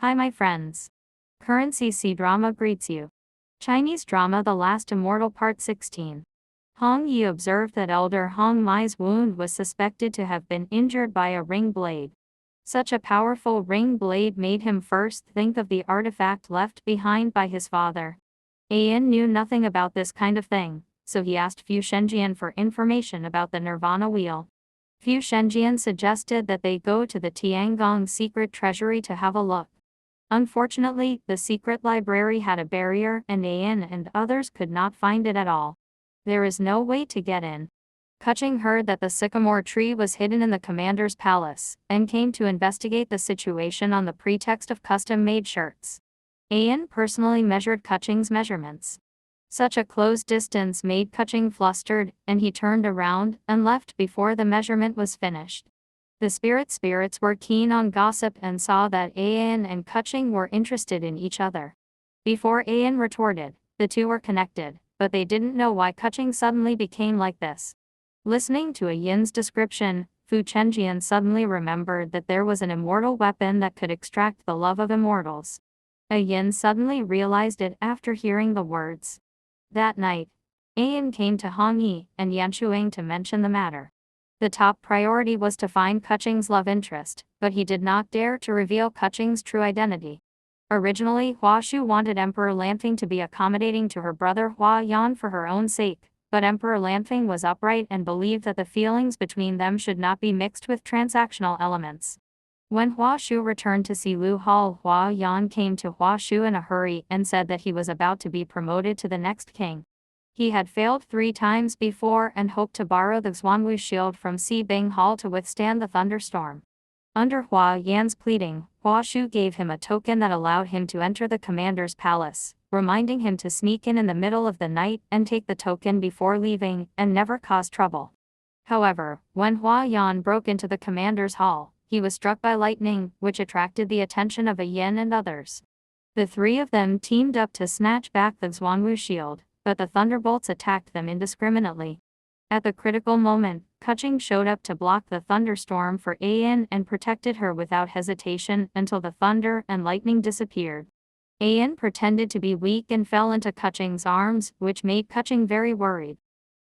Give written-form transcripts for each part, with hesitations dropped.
Hi my friends. Currency C-Drama greets you. Chinese drama The Last Immortal Part 16. Hong Yi observed that Elder Hong Mai's wound was suspected to have been injured by a ring blade. Such a powerful ring blade made him first think of the artifact left behind by his father. Ayan knew nothing about this kind of thing, so he asked Fu Shenjian for information about the Nirvana wheel. Fu Shenjian suggested that they go to the Tiangong secret treasury to have a look. Unfortunately, the secret library had a barrier and Ayan and others could not find it at all. There is no way to get in. Kuching heard that the sycamore tree was hidden in the commander's palace, and came to investigate the situation on the pretext of custom-made shirts. Ayan personally measured Kuching's measurements. Such a close distance made Kuching flustered, and he turned around and left before the measurement was finished. The spirits were keen on gossip and saw that Ayan and Kuching were interested in each other. Before Ayan retorted, the two were connected, but they didn't know why Kuching suddenly became like this. Listening to Ayan's description, Fu Chenjian suddenly remembered that there was an immortal weapon that could extract the love of immortals. Ayan suddenly realized it after hearing the words. That night, Ayan came to Hong Yi and Yanchuang to mention the matter. The top priority was to find Kuching's love interest, but he did not dare to reveal Kuching's true identity. Originally, Hua Shu wanted Emperor Lanfeng to be accommodating to her brother Hua Yan for her own sake, but Emperor Lanfeng was upright and believed that the feelings between them should not be mixed with transactional elements. When Hua Shu returned to Silu Hall, Hua Yan came to Hua Shu in a hurry and said that he was about to be promoted to the next king. He had failed 3 times before and hoped to borrow the Xuanwu shield from Si Bing Hall to withstand the thunderstorm. Under Hua Yan's pleading, Hua Shu gave him a token that allowed him to enter the commander's palace, reminding him to sneak in the middle of the night and take the token before leaving and never cause trouble. However, when Hua Yan broke into the commander's hall, he was struck by lightning, which attracted the attention of Ayan and others. The 3 of them teamed up to snatch back the Xuanwu shield, but the thunderbolts attacked them indiscriminately. At the critical moment, Kuching showed up to block the thunderstorm for Ayan and protected her without hesitation until the thunder and lightning disappeared. Ayan pretended to be weak and fell into Kuching's arms, which made Kuching very worried.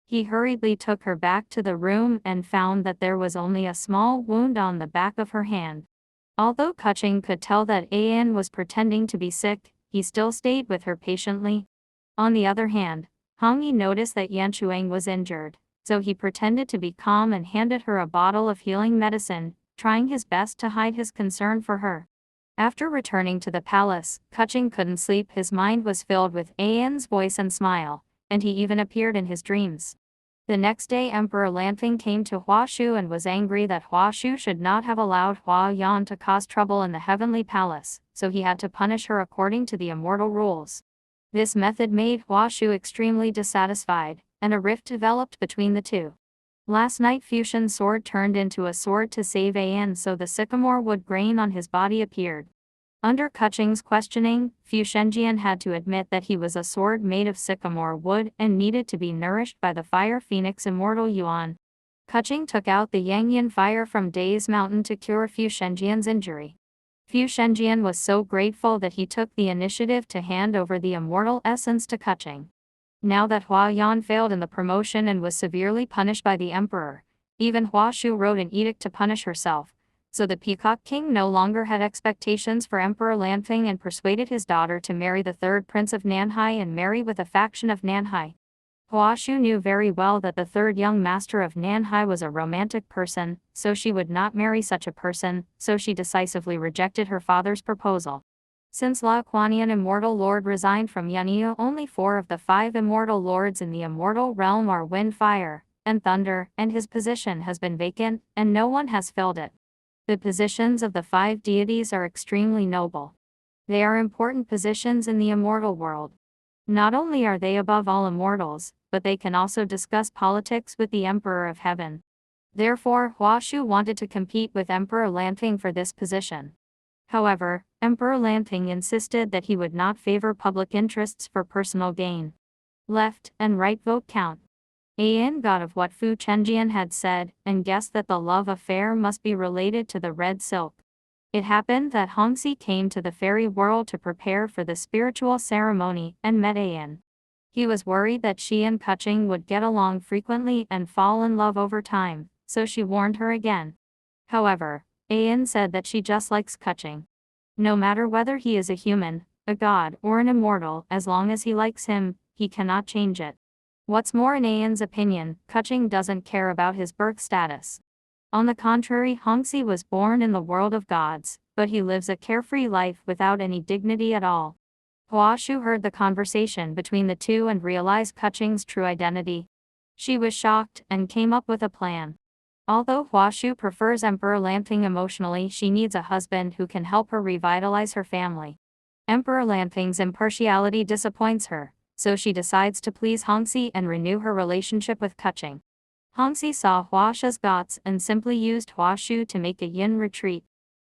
He hurriedly took her back to the room and found that there was only a small wound on the back of her hand. Although Kuching could tell that Ayan was pretending to be sick, he still stayed with her patiently. On the other hand, Hong Yi noticed that Yanchuang was injured, so he pretended to be calm and handed her a bottle of healing medicine, trying his best to hide his concern for her. After returning to the palace, Kuching couldn't sleep. His mind was filled with Ayan's voice and smile, and he even appeared in his dreams. The next day Emperor Lanfeng came to Hua Shu and was angry that Hua Shu should not have allowed Hua Yan to cause trouble in the heavenly palace, so he had to punish her according to the immortal rules. This method made Hua Shu extremely dissatisfied, and a rift developed between the two. Last night Fusion's sword turned into a sword to save Ayan, so the sycamore wood grain on his body appeared. Under Kuching's questioning, Fu Shenjian had to admit that he was a sword made of sycamore wood and needed to be nourished by the fire phoenix Immortal Yuan. Kuching took out the Yangyan fire from Day's mountain to cure Fu Shenjian's injury. Fu Shenjian was so grateful that he took the initiative to hand over the immortal essence to Kuching. Now that Hua Yan failed in the promotion and was severely punished by the emperor, even Hua Shu wrote an edict to punish herself, so the Peacock King no longer had expectations for Emperor Lanfeng and persuaded his daughter to marry the 3rd prince of Nanhai and marry with a faction of Nanhai. Hua Shu knew very well that the 3rd young master of Nanhai was a romantic person, so she would not marry such a person, so she decisively rejected her father's proposal. Since La Kuanian Immortal Lord resigned from Yanyu, only 4 of the 5 Immortal Lords in the Immortal Realm are Wind, Fire, and Thunder, and his position has been vacant, and no one has filled it. The positions of the 5 deities are extremely noble. They are important positions in the immortal world. Not only are they above all immortals, but they can also discuss politics with the Emperor of Heaven. Therefore, Hua Shu wanted to compete with Emperor Lanfeng for this position. However, Emperor Lanfeng insisted that he would not favor public interests for personal gain. Left and right vote count. Ayan got of what Fu Chenjian had said, and guessed that the love affair must be related to the red silk. It happened that Hongxi came to the fairy world to prepare for the spiritual ceremony and met Ayan. He was worried that she and Kuching would get along frequently and fall in love over time, so she warned her again. However, Ayan said that she just likes Kuching. No matter whether he is a human, a god, or an immortal, as long as he likes him, he cannot change it. What's more, in Ayan's opinion, Kuching doesn't care about his birth status. On the contrary, Hongxi was born in the world of gods, but he lives a carefree life without any dignity at all. Hua Shu heard the conversation between the two and realized Kuching's true identity. She was shocked and came up with a plan. Although Hua Shu prefers Emperor Lanping emotionally, she needs a husband who can help her revitalize her family. Emperor Lanping's impartiality disappoints her, so she decides to please Hongxi and renew her relationship with Kuching. Hongxi saw Hua Shu's guts and simply used Hua Shu to make a yin retreat,